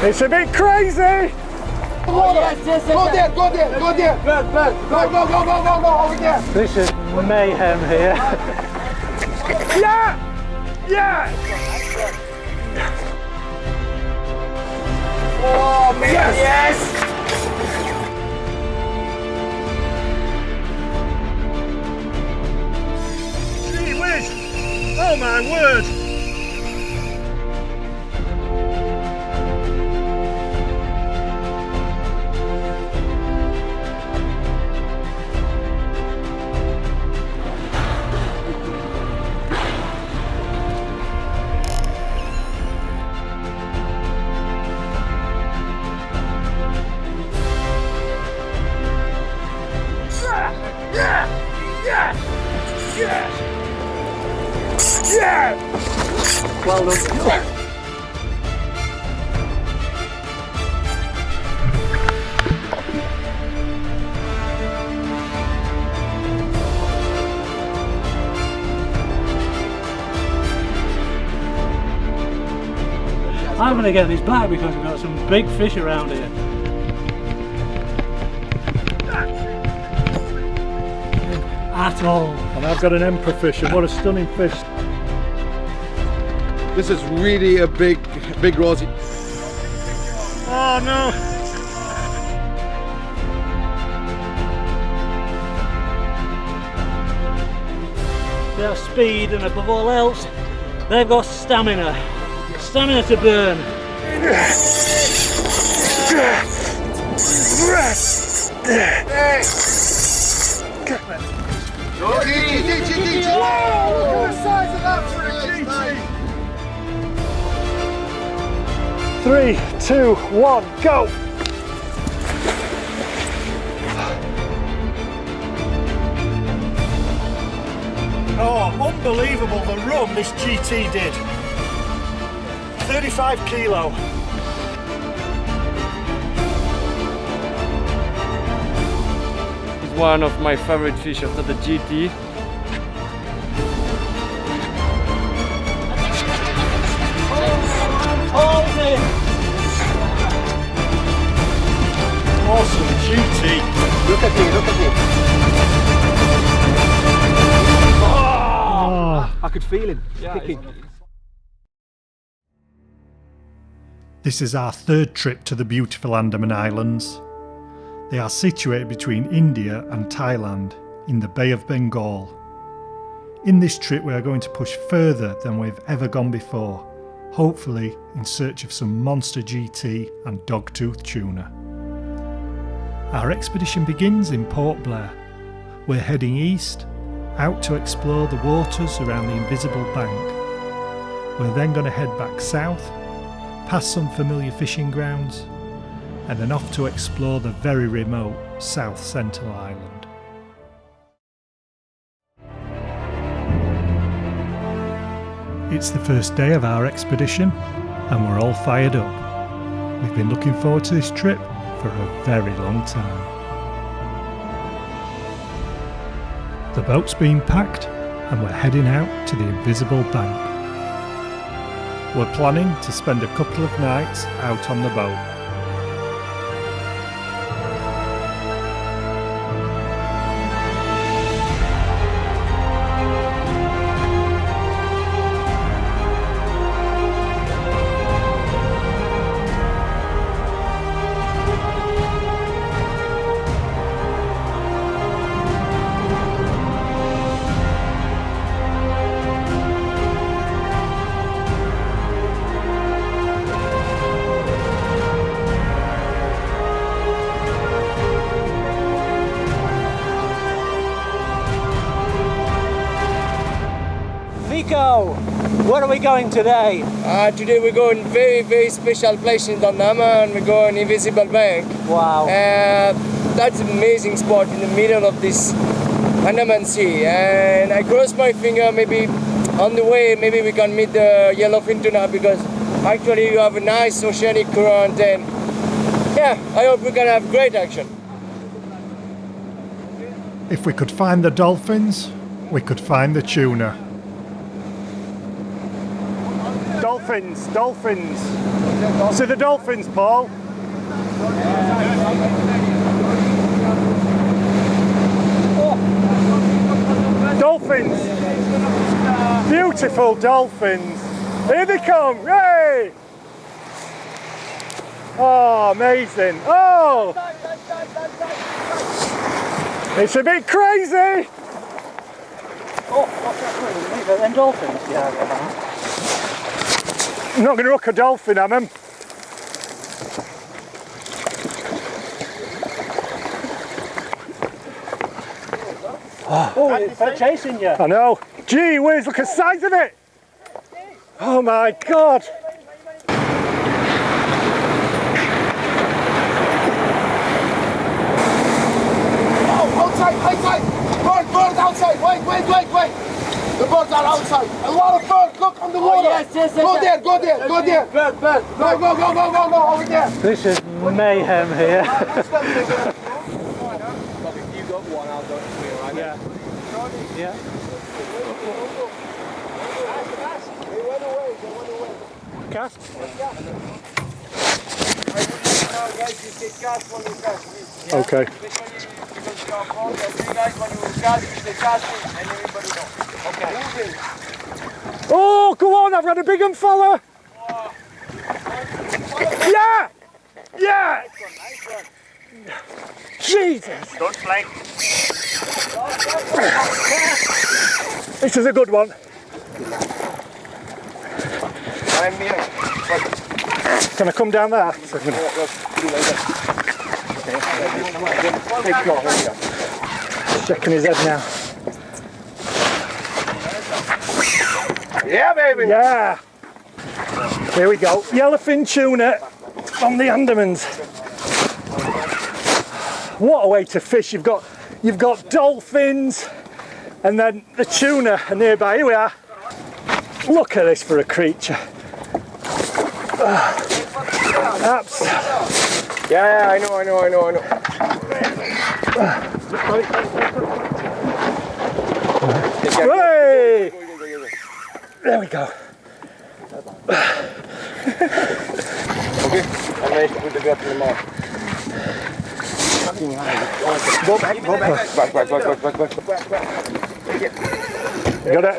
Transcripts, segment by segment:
It's a bit crazy! Oh, yes. Go there. Good. Go over there. This is mayhem here. Yeah! Oh, man. Yes. Gee whiz! Oh my word! Yeah! Well done. I'm going to get this back because we've got some big fish around here. At all. And I've got an emperor fish, and what a stunning fish. This is really a big Rosie. Oh no! They have speed, and above all else, they've got stamina. Stamina to burn. GT. Whoa! Look at the size of that for a GT! 3, 2, 1, go! Oh, unbelievable the run this GT did. 35 kilo. It's one of my favorite fish after the GT. Awesome GT. Look at me. Oh. I could feel him kicking. This is our third trip to the beautiful Andaman Islands. They are situated between India and Thailand in the Bay of Bengal. In this trip we are going to push further than we've ever gone before, hopefully in search of some monster GT and dogtooth tuna. Our expedition begins in Port Blair. We're heading east, out to explore the waters around the Invisible Bank. We're then going to head back south, past some familiar fishing grounds, and then off to explore the very remote South Sentinel Island. It's the first day of our expedition and we're all fired up. We've been looking forward to this trip for a very long time. The boat's been packed and we're heading out to the Invisible Bank. We're planning to spend a couple of nights out on the boat. Where are we going today? Today we're going very special place in Andaman. We're going Invisible Bank. Wow. That's an amazing spot in the middle of this Andaman Sea. And I cross my finger, maybe on the way, maybe we can meet the yellowfin tuna, because actually you have a nice oceanic current, and yeah, I hope we can have great action. If we could find the dolphins, we could find the tuna. Dolphins dolphins, dolphins. See the dolphins, Paul? Dolphins. Beautiful dolphins. Here they come. Yay! Oh, amazing. Oh! It's a bit crazy. Oh, what's that doing? Them dolphins? Yeah. I'm not going to hook a dolphin, am I? Oh, it's chasing you. I know. Gee whiz, look at the size of it. Oh my God. Outside, outside! Bird outside! Wait! The birds are outside! A lot of birds! Look on the water! Yes. Go there! Bird. Go! Over there! This is mayhem here. You got one, I'll go to you, right? Yeah. Yeah. They went away. Cast. Now, guys, you say cast when you cast, please. Yeah? Okay. Especially because you are wrong, you guys, when you cast, you say casting, and everybody knows. Okay. Moving. Oh, go on, I've got a big one, fella. Yeah! Yeah! Nice one. Jesus! Don't flank. This is a good one. I'm behind. Can I come down there? Checking his head now. Yeah, baby! Yeah! Here we go. Yellowfin tuna on the Andamans. What a way to fish. You've got dolphins and then the tuna are nearby. Here we are. Look at this for a creature. Yeah, I know. Hey! There we go. Okay, I managed to put the gut in the mouth. Go back. Back. Got it?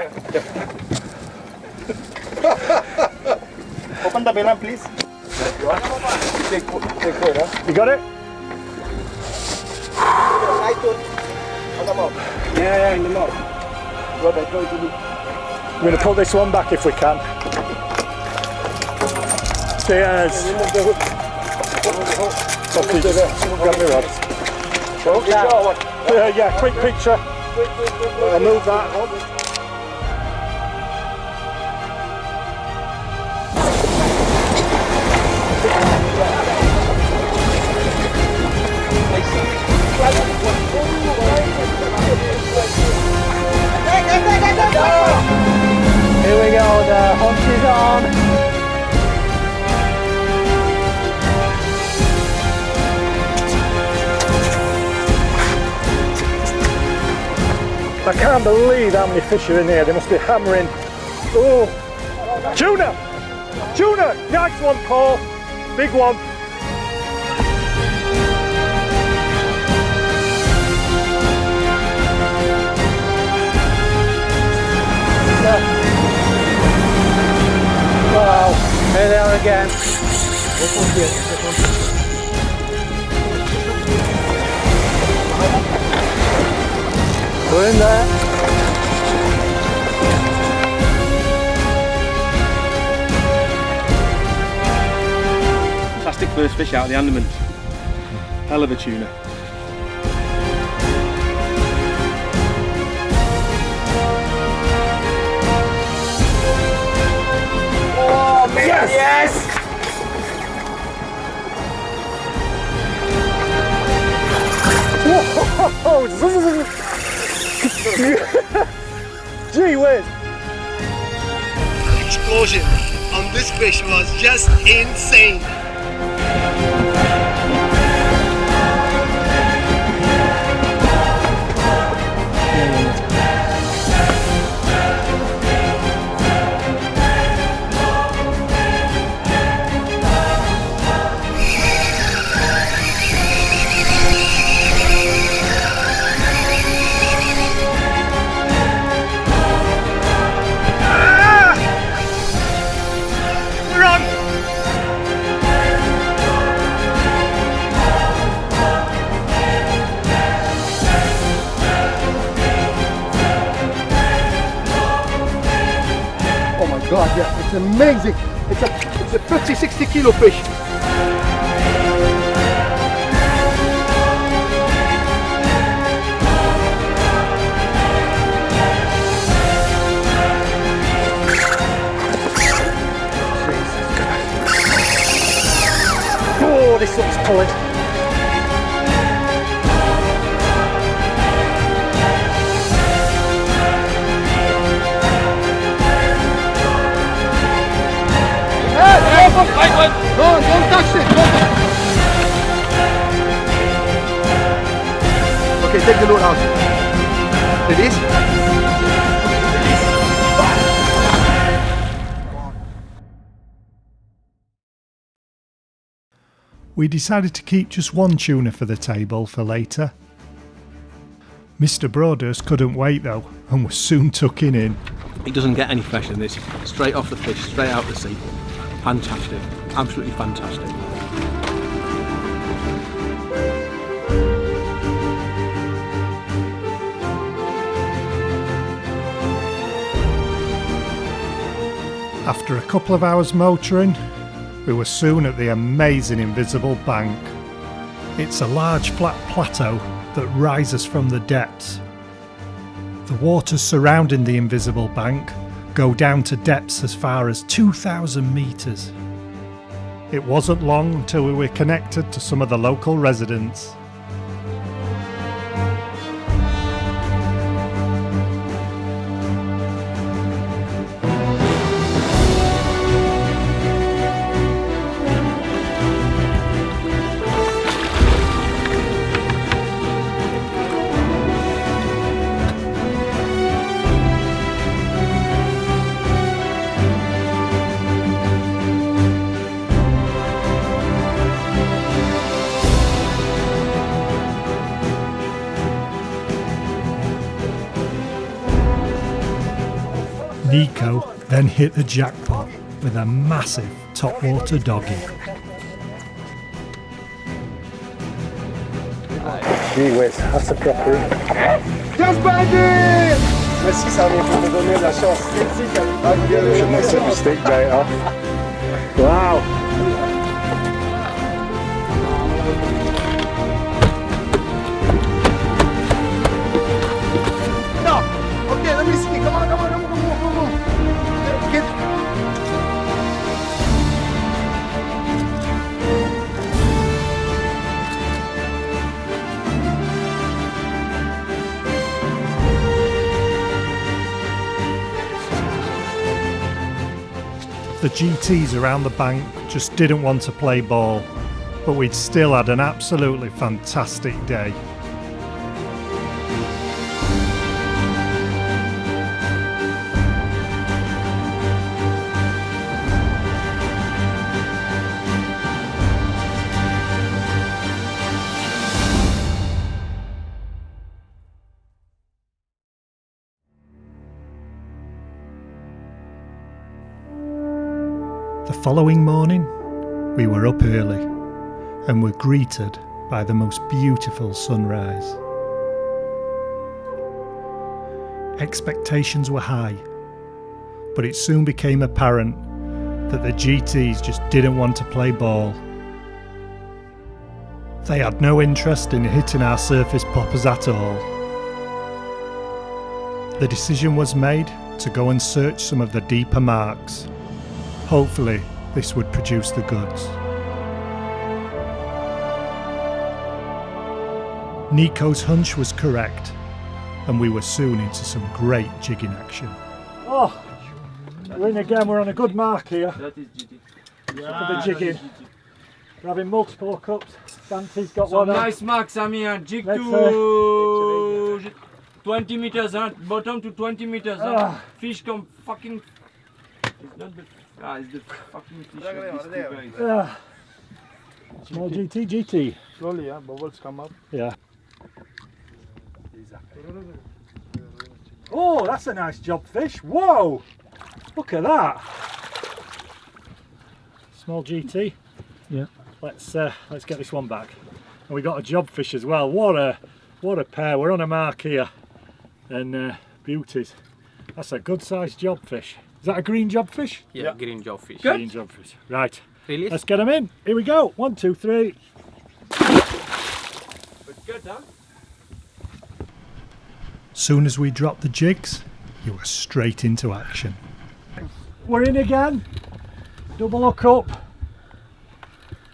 Open the bell, please. Take foot, huh? You got it? On the mouth. Yeah, in the mouth. Go back, go to the... We're going to pull this one back if we can. Cheers. Got me rods. Yeah, quick picture. I'll move that. Here we go, the hunt is on. I can't believe how many fish are in here. They must be hammering. Oh, tuna! Tuna! Nice one, Paul. Big one. Wow, here they are again. We're in there. Fantastic first fish out of the Andamans. Hell of a tuna. Oh, man, yes! Whoa! Gee whiz! The explosion on this fish was just insane. God, yeah, it's amazing. It's a 50, 60 kilo fish. Oh, this looks pulling. No, don't touch it. Okay, take the load out. Release. We decided to keep just one tuna for the table for later. Mr. Broadhurst couldn't wait though and was soon tucking in. It doesn't get any fresher than this. Straight off the fish, straight out the sea. Fantastic, absolutely fantastic. After a couple of hours motoring, we were soon at the amazing Invisible Bank. It's a large flat plateau that rises from the depths. The waters surrounding the Invisible Bank go down to depths as far as 2,000 metres. It wasn't long until we were connected to some of the local residents. Nico then hit the jackpot with a massive topwater doggy. Gee whiz, that's a proper. Yes, baby! Merci, ça vient pour me donner la chance. Je vais mettre du steak derrière. Wow! No! Okay, let me see. Come on. Get. The GTs around the bank just didn't want to play ball, but we'd still had an absolutely fantastic day. The following morning, we were up early and were greeted by the most beautiful sunrise. Expectations were high, but it soon became apparent that the GTs just didn't want to play ball. They had no interest in hitting our surface poppers at all. The decision was made to go and search some of the deeper marks. Hopefully, this would produce the goods. Nico's hunch was correct, and we were soon into some great jigging action. Oh, we're in again, we're on a good mark here. That is GT. Yeah, for the jigging. We're having multiple hookups. Dante's got one. Nice mark, Samir. Jig to 20 meters, huh? Bottom to 20 meters. Huh? Fish come fucking. It's not the. It's the fucking fish. Small GT. Slowly, yeah, bubbles come up. Yeah. Oh, that's a nice job fish. Whoa! Look at that. Small GT. Yeah. Let's get this one back. And we got a job fish as well. What a pair. We're on a mark here. And beauties. That's a good sized job fish. Is that a green jobfish? Yeah, green jobfish. Green jobfish. Right. Release. Let's get them in. Here we go. 1, 2, 3. Good, huh? Soon as we dropped the jigs, you were straight into action. We're in again. Double hook up.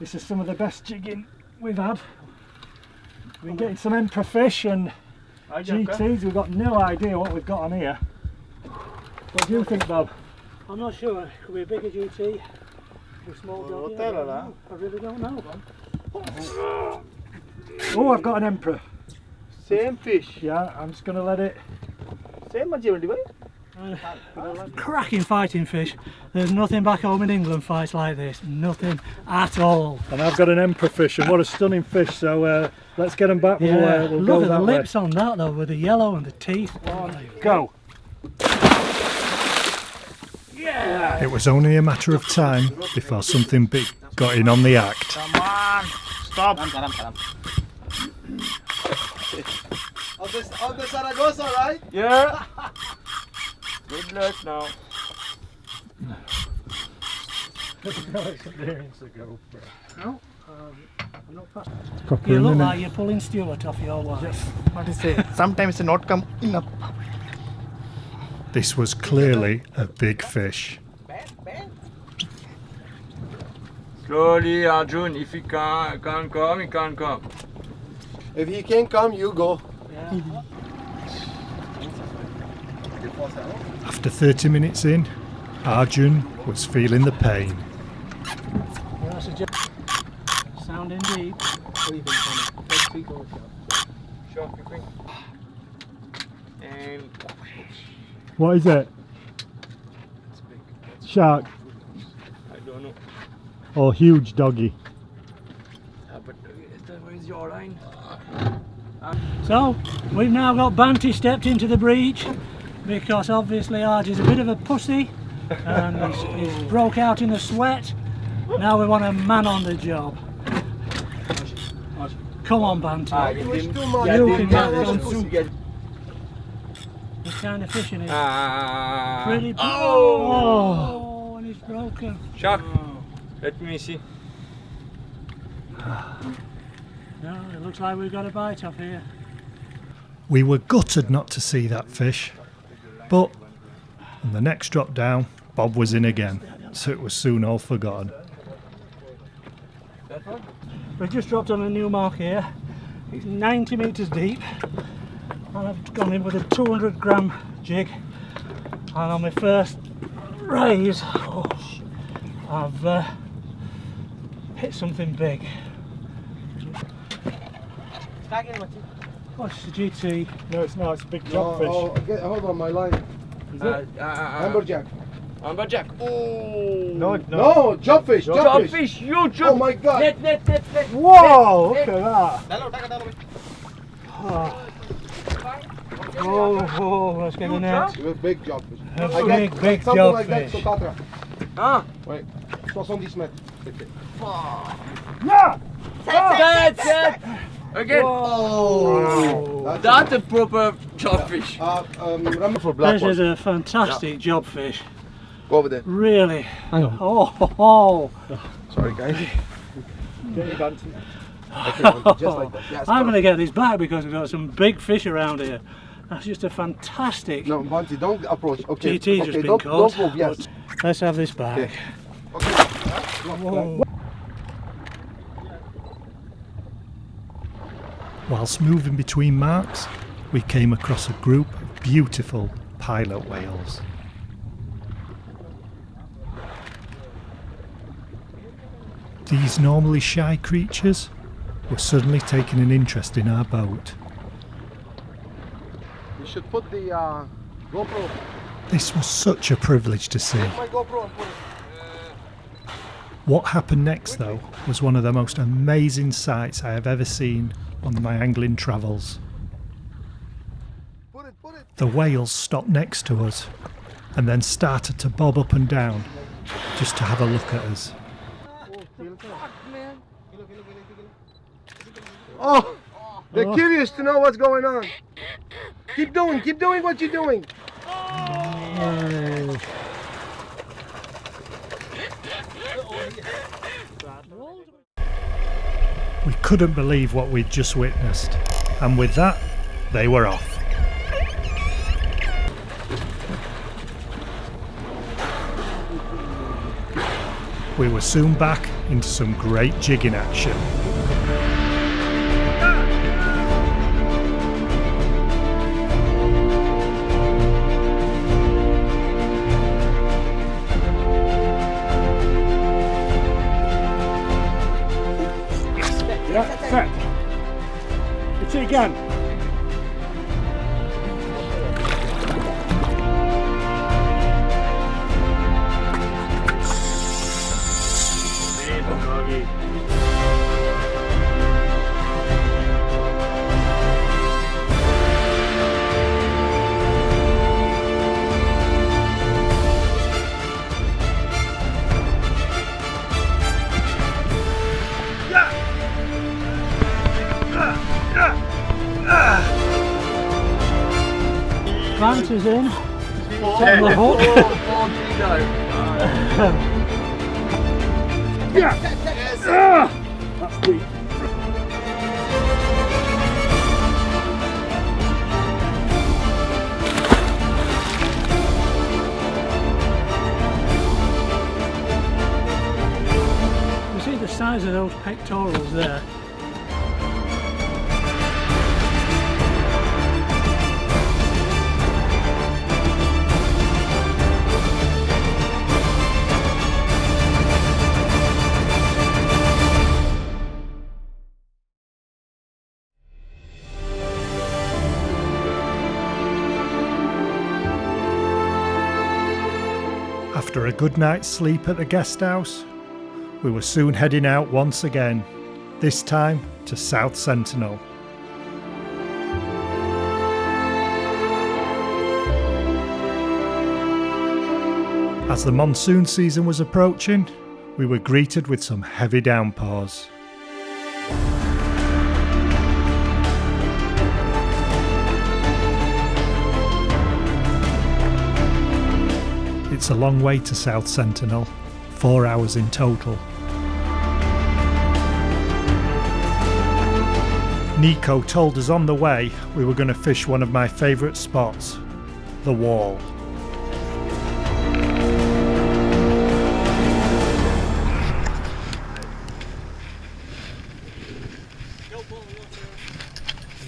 This is some of the best jigging we've had. We've been getting some emperor fish and GTs. We've got no idea what we've got on here. What do you think, Bob? I'm not sure. Could be a bigger GT. A small dog. I really don't know. Oh, I've got an emperor. Same fish. Yeah, I'm just going to let it. Same material, Cracking fighting fish. There's nothing back home in England fights like this. Nothing at all. And I've got an emperor fish, and what a stunning fish. So let's get them back. Yeah. We'll Look go at the that way. lips on that though, with the yellow and the teeth. Go. It was only a matter of time before something big got in on the act. Come on. Stop. On the Zaragoza, right? Yeah. Good luck now. You look like you're pulling Stuart off your wife. What is it? Sometimes it's not come enough. This was clearly a big fish. Slowly, Arjun. If he can't come, he can't come. If he can't come, you go. After 30 minutes in, Arjun was feeling the pain. Sound indeed. Shark, you think? And What is it? Shark I don't know. or huge doggy? But where's your line? So, we've now got Banty stepped into the breach because obviously Arj is a bit of a pussy and he's broke out in a sweat. Now we want a man on the job. Come on, Banty. You can get What kind of fishing is it? Pretty big. Oh, and it's broken. Shark. Let me see. No, it looks like we've got a bite off here. We were gutted not to see that fish, but on the next drop down, Bob was in again, so it was soon all forgotten. We've just dropped on a new mark here. It's 90 metres deep, and I've gone in with a 200 gram jig, and on my first raise, I've hit something big. Oh, it's a GT. No, it's not. It's a big No, jobfish. hold on, my line. Amberjack. Amberjack. Oh. No, No, jobfish. Jobfish, huge. Oh my God. Net. Whoa! Look at that. Oh, let's get the net. You have big jobfish. A big something like that, jobfish. Socatra. Ah. Wait, 70 meters. Yeah! That's it. Again. Whoa. That's a proper jobfish. Remember for black This is one. a fantastic jobfish. Go over there. Really. Oh. Sorry, guys. Get your banty. Just like that. Yes, I'm going to get this back because we've got some big fish around here. That's just a fantastic No, Bunty, don't approach. Okay. GT okay, just been don't, caught. Don't move, yes. Let's have this back. Okay. Whoa. Whilst moving between marks, we came across a group of beautiful pilot whales. These normally shy creatures were suddenly taking an interest in our boat. You should put the GoPro. This was such a privilege to see. My GoPro and put it. What happened next, though, was one of the most amazing sights I have ever seen on my angling travels. Put it. The whales stopped next to us and then started to bob up and down just to have a look at us. Oh, they're curious to know what's going on. Keep doing what you're doing. We couldn't believe what we'd just witnessed, and with that, they were off. We were soon back into some great jigging action. Yeah, set. Hit it again. Grant is in. It's on the hook. That's deep. You see the size of those pectorals there. After a good night's sleep at the guest house, we were soon heading out once again, this time to South Sentinel. As the monsoon season was approaching, we were greeted with some heavy downpours. It's a long way to South Sentinel, 4 hours in total. Nico told us on the way we were going to fish one of my favourite spots, the wall.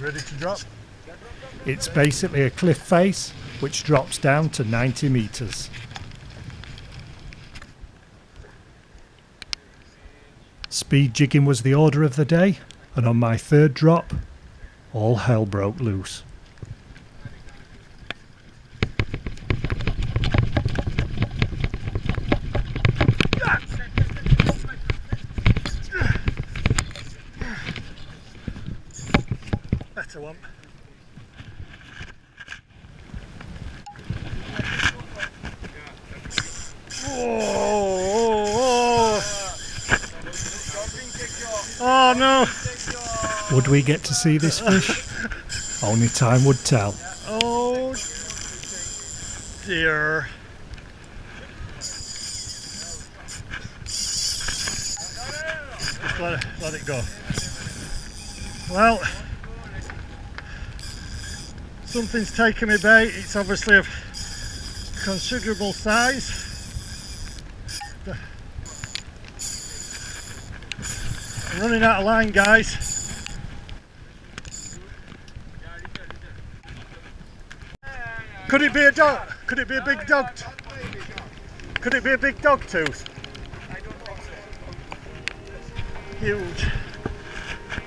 Ready to drop? It's basically a cliff face which drops down to 90 metres. Speed jigging was the order of the day, and on my third drop, all hell broke loose. Better one. Oh no! Would we get to see this fish? Only time would tell. Oh dear. Just let it go. Well, something's taken me bait. It's obviously of considerable size. I'm running out of line, guys. Could it be a dog? Could it be a big dog? Could it be a big dog tooth? Huge.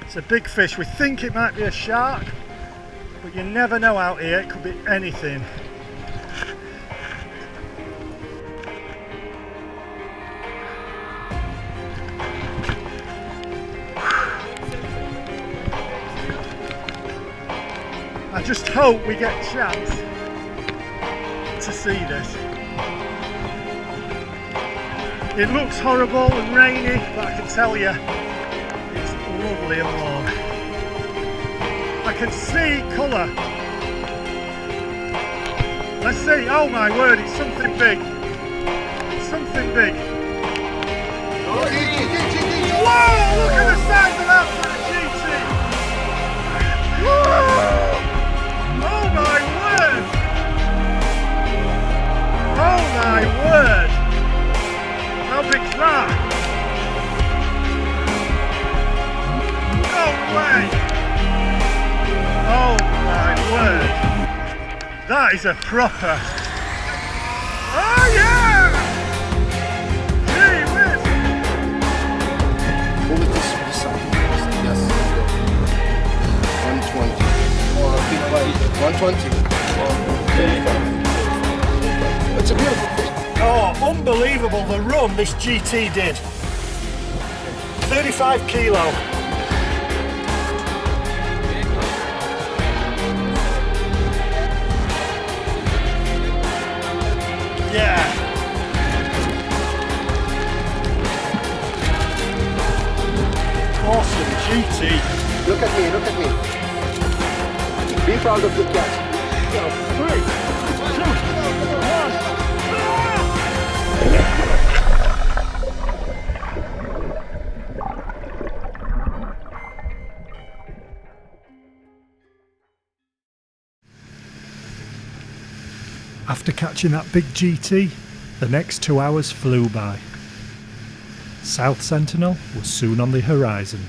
It's a big fish. We think it might be a shark, but you never know out here. It could be anything. I just hope we get a chance to see this. It looks horrible and rainy, but I can tell you it's lovely and warm. I can see colour. Let's see. Oh my word, it's something big. It's something big. Whoa, look at the size of that for a GT! Whoa! Oh my word! Oh my word! How big's that? No way! Oh my word! That is a proper... Oh yeah! Gee whiz! Move it this side. Yes. 120. Or 120. It's a beautiful thing. Oh, unbelievable the run this GT did. 35 kilo. Yeah. Awesome GT. Look at me, look at me. Be proud of the cat. 3, 2, 1. After catching that big GT, the next 2 hours flew by. South Sentinel was soon on the horizon.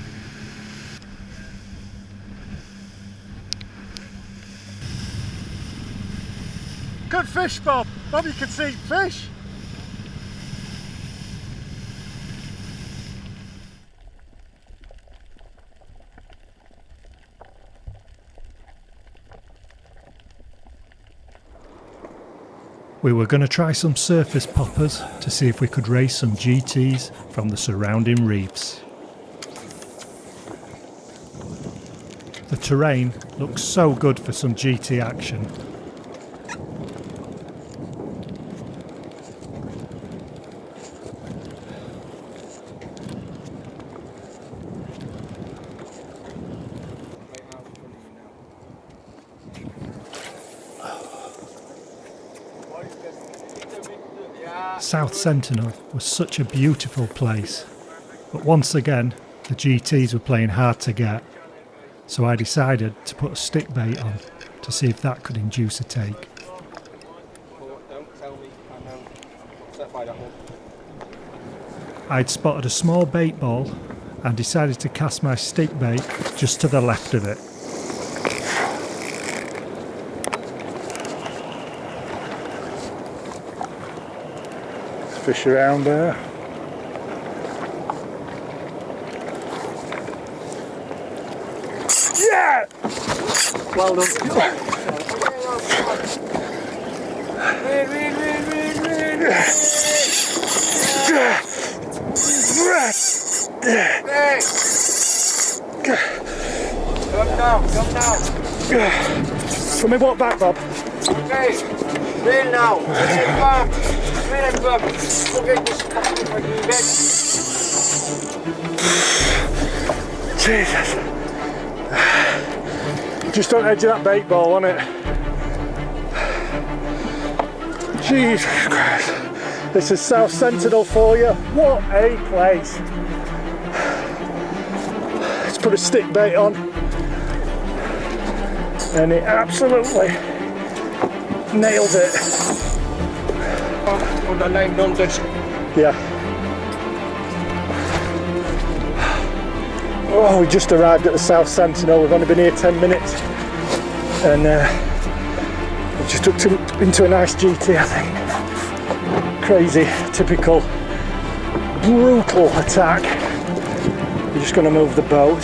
Good fish, Bob. Bob, you can see fish. We were going to try some surface poppers to see if we could race some GTs from the surrounding reefs. The terrain looks so good for some GT action. South Sentinel was such a beautiful place, but once again the GTs were playing hard to get, so I decided to put a stick bait on to see if that could induce a take. I'd spotted a small bait ball and decided to cast my stick bait just to the left of it. Fish around there. Yeah! Well done. Come down. Can we walk back, Bob? Okay, reel now. Reel back. Reel back. Forget this fucking bed. Jesus. Just on the edge of that bait ball, wasn't it? Jesus Christ. This is South Sentinel for you. What a place. Let's put a stick bait on. And it absolutely nailed it. On the line, don't touch. Yeah. Oh, we just arrived at the South Sentinel. We've only been here 10 minutes. And we just took into a nice GT, I think. Crazy, typical, brutal attack. We're just going to move the boat.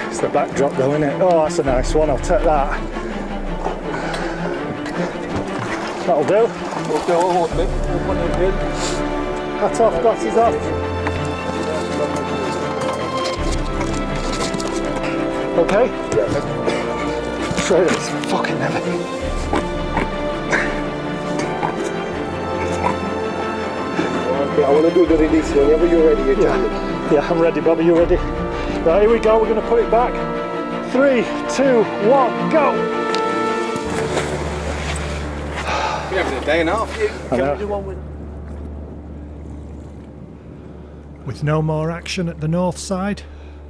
It's the backdrop though, isn't it? Oh, that's a nice one. I'll take that. That'll do. Hat off, glasses off. Okay? Yeah. Sorry, that's fucking heavy. Okay, I want to do the release whenever you're ready. You Yeah, I'm ready, Bobby. You ready? Right, here we go. We're going to put it back. 3, 2, 1, go! You're having a day and a half. Can we do one with With no more action at the north side,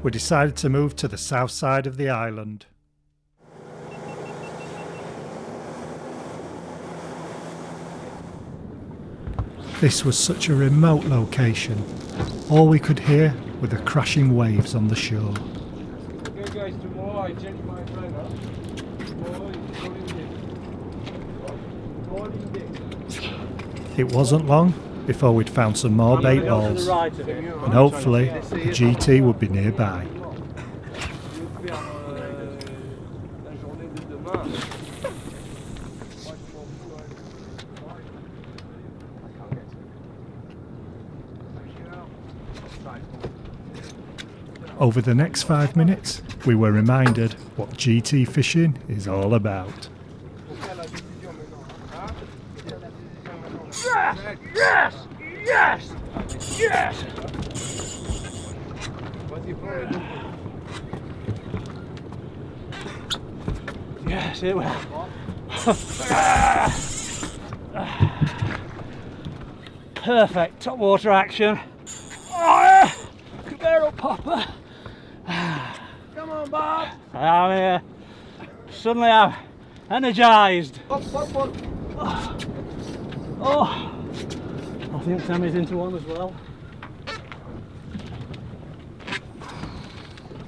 we decided to move to the south side of the island. This was such a remote location. All we could hear were the crashing waves on the shore. Okay guys, tomorrow I change my driver. Tomorrow is It wasn't long before we'd found some more bait balls, and hopefully the GT would be nearby. Over the next 5 minutes, we were reminded what GT fishing is all about. Yes! Yes! Yes! Yes, it will. Perfect top water action. Cabero popper. Come on, Bob. I'm here. Suddenly I'm energised. Oh, I think Sammy's into one as well.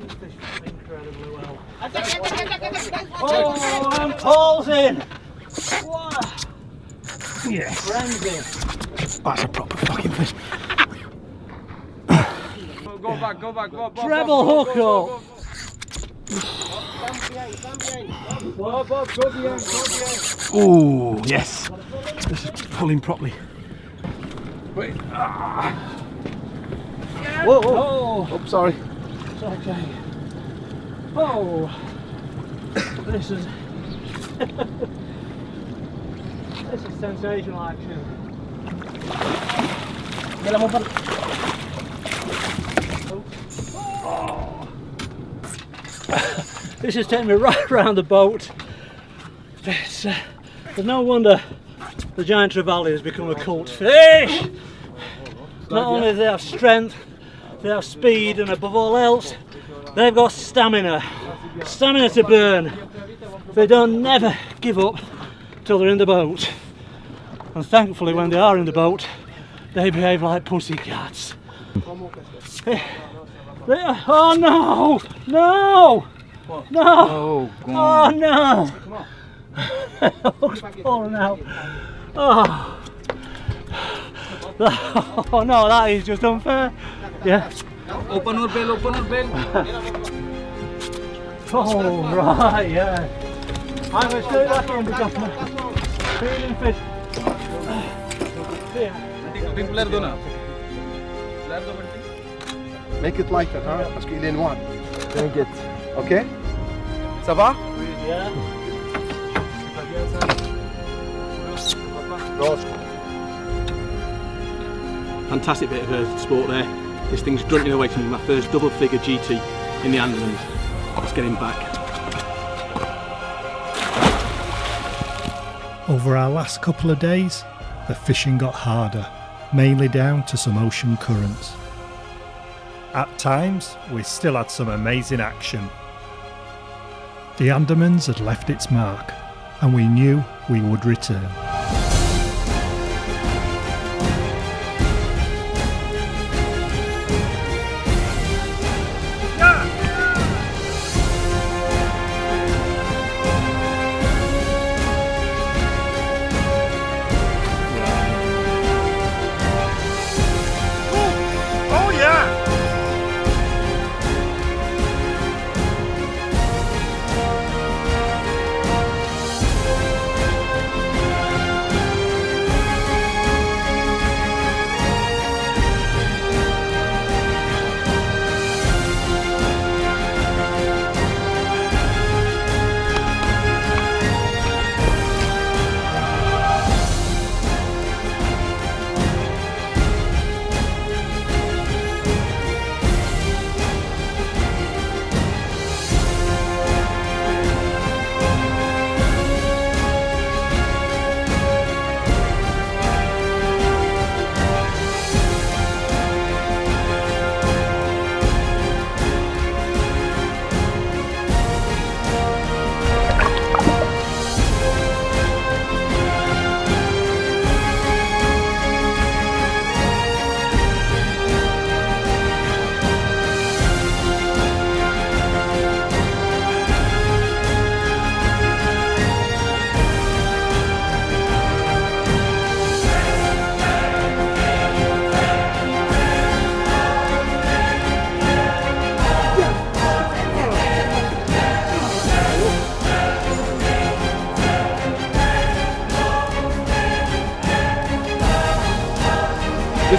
This fish is incredibly well. Oh, and Paul's in. What? Yes. Frenzy. That's a proper fucking fish. Go back, Bob. Treble hook up. Bob, go behind. Oh, yes. This is pulling properly. Wait. Whoa, whoa. Oh, sorry. It's okay. Oh, this is this is sensational action. Oh. This is taking me right around the boat. It's no wonder the giant trevally has become a cult fish. Not only do they have strength, they have speed, and above all else, they've got stamina. Stamina to burn. They don't never give up till they're in the boat. And thankfully, when they are in the boat, they behave like pussycats. Oh no! No! No! Oh no! Hook's falling out. Oh. Oh no, that is just unfair. Yeah. Open our bell. Oh right, yeah. I'm going to stay back in because my feeding fish. Yeah. Make it like that, huh? Parce qu'il est noir. Don't get. Okay? Ça va? Yeah. Fantastic bit of sport there. This thing's grunting away to me. My first double figure GT in the Andamans. Let's get him back. Over our last couple of days, the fishing got harder, mainly down to some ocean currents. At times, we still had some amazing action. The Andamans had left its mark, and we knew we would return.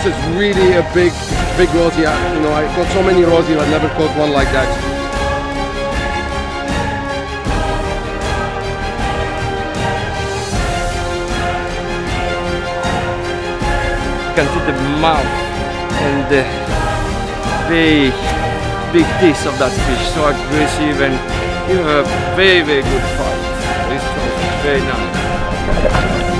this is really a big Rosie. You know, I caught so many Rosie, but never caught one like that. You can see the mouth and the very big teeth of that fish, so aggressive, and you have a very good fight. This was very nice.